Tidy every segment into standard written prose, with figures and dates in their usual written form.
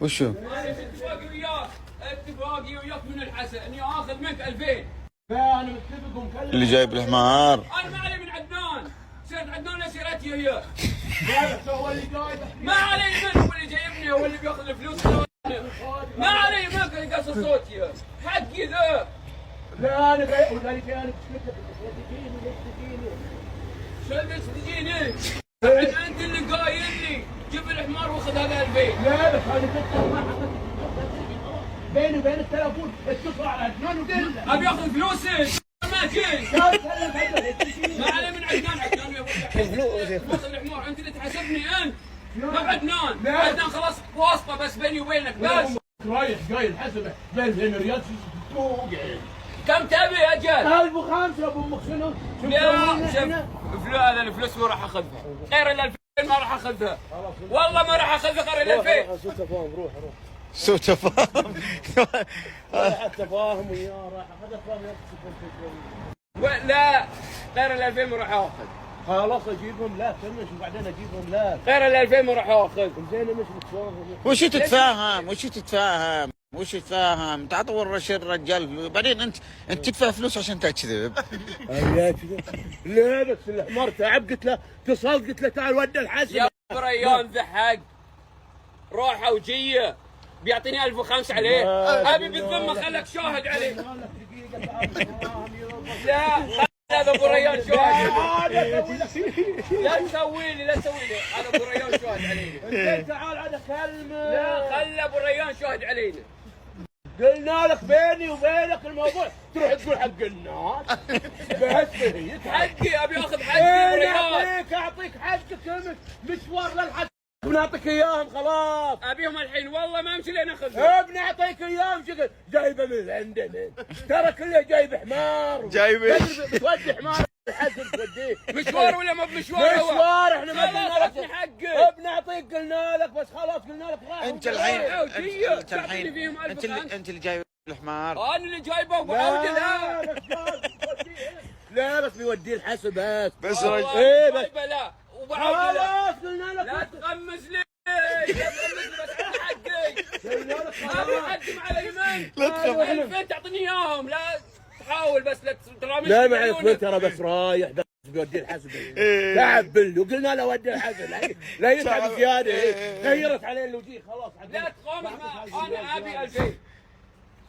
وشو؟ اتفاقي وياك، اتفاقي وياك من الحسن اني اخذ منك 2000. انا متفق ومكلم. اللي جايب الحمار انا ما علي من عدنان، سيرة عدنان سيرتي هي. هو اللي جايب. ما علي من هو اللي جايبني، هو اللي بياخذ الفلوس. ما علي من قص صوتي، حقي ذا. لا انا جاي وذلك انا شلت تجيني؟ انت اللي قايل لي جيب الحمار واخذ هذا 2000. لا بس هذه قصه ما حطيت بيني وبين التلفون اتصل على عدنان وقل له ابي اخذ فلوسي ما جيت. ما علي من عدنان، عدنان يا ابو واخذ الحمار. انت اللي تحاسبني انت مو عدنان. عدنان خلاص واسطه بس بيني وبينك بس. رايح جاي الحسبه ب 2000 ريال توقع. كم تبي اجل؟ 1005 ابو امك شنو؟ لا شوف هذا الفلوس ما راح اخذها، غير ال 2000 ما راح اخذها. والله ما راح اخذها غير ال 2000. سوء تفاهم روح سوء تفاهم. راح تفاهم وياه راح اخذ تفاهم. لا غير ال 2000 ما راح اخذ. خلاص اجيبهم لا كمش وبعدين اجيبهم لا. غير ال 2000 ما راح اخذ. زين مش متفاهم. وشو تتفاهم؟ وشو تتفاهم؟ وش تفاهم؟ تعطوا الرجال بعدين انت تدفع فلوس عشان تكذب. يا كذا لا بس الحمار تعب قلت له اتصلت قلت له تعال ودي الحسبه. يا بريان ذحق روحه وجيه بيعطيني 1005 عليه. ابي بالذمه خلك شاهد عليه. لا هذا ابو ريان شاهد. لا تسوي لي هذا ابو ريان شاهد علينا. تعال على كلمه. لا خلي ابو ريان شاهد علينا. قلنا لك بيني وبينك الموضوع تروح تقول حق الناس. بس حقي ابي اخذ حقي ابو ريان. اعطيك حقك مشوار للحد بنعطيك اياهم خلاص. ابيهم الحين والله ما امشي لين اخذهم. بنعطيك اياهم شكل جايبه من عندنا. ترى كله جايب حمار. جايب بتودي حمار الحسب توديه مشوار ولا ما بمشوار؟ مشوار احنا ما خلاص قلنا عطني حقك. بنعطيك قلنا لك بس خلاص قلنا لك راح. انت الحين انت انت اللي جايب الحمار. انا اللي جايبه وبعود لا. لا بس بيوديه الحسب بس ايه بس لا وبعود لا. خلاص قلنا لك لا تغمز لي لا تغمز لي بس على حقي. ابي حقي مع اليمين. لا تخاف. 2000 تعطيني اياهم. لا تحاول بس لا ترامش. لا ما عرفت ترى بس رايح بس بيودي الحسب. تعب بلو قلنا له ودي الحسب لا يتعب زياده. غيرت عليه الوجيه خلاص. لا تقوم انا ابي 2000.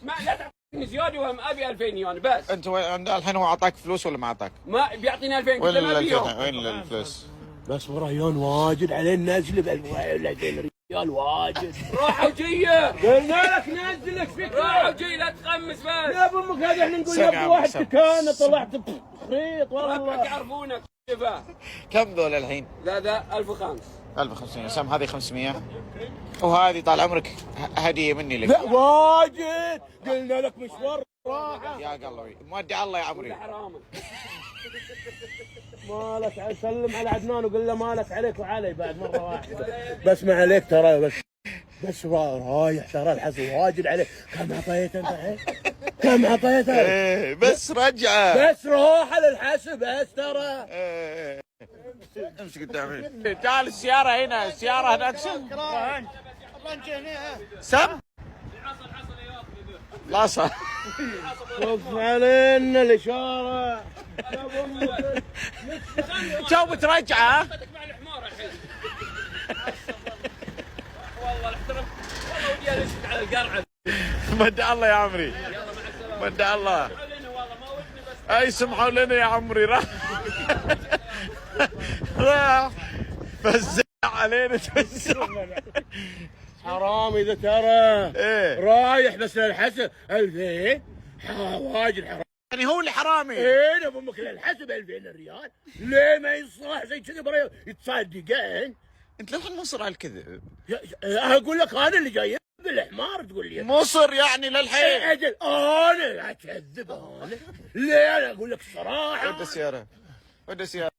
ما لا تعطيني زياده وهم ابي 2000 يعني بس. انت الحين هو اعطاك فلوس ولا ما اعطاك؟ ما بيعطيني 2000 وين قلت له ما ابيهم. وين الفلوس؟ بس ريان واجد عليه نازل ب 2000 ريال واجد. روح وجيه. قلنا لك نزل ايش فيك؟ روح وجيه لا تغمس بس. يا ابو امك هذا احنا نقول يا ابو واحد كان طلعت خريط والله. يعرفونك شباب. كم ذول الحين؟ لا 1005. 1500 سام هذه 500 وهذه طال عمرك هديه مني لك. لا واجد قلنا لك مشوار راحه. يا قلبي مودي الله يا عمري. حرامك. مالك سلم على عدنان وقل له مالك عليك وعلي بعد مره واحده. بس ما عليك ترى بس رايح ترى الحسن واجد عليك. كم اعطيته انت الحين؟ كم اعطيته؟ ايه بس رجعه. بس روح للحسب بس ترى. امسك قدامي. تعال السيارة هنا، السيارة هناك سم. سم؟ لا صح. شوف علينا الاشاره. تو بترجعه. مع الحمار الحين. والله احترم والله ودي امسك على القرعه. مدع الله يا عمري. مدع الله. اي سمحوا لنا يا عمري راح فزع علينا توزع. حرام اذا ترى. ايه رايح بس للحسب 2000 واجد حرام. يعني هو اللي حرامي. ايه ابو امك للحسب 2000 ريال. ليه ما يصلح زي كذا برا يتصدقين؟ انت للحين مصر على الكذب. اقول لك انا اللي جاي بالحمار تقول لي مصر يعني للحين. اجل انا اكذب انا. ليه انا اقول لك الصراحه. ود السيارة ود السيارة.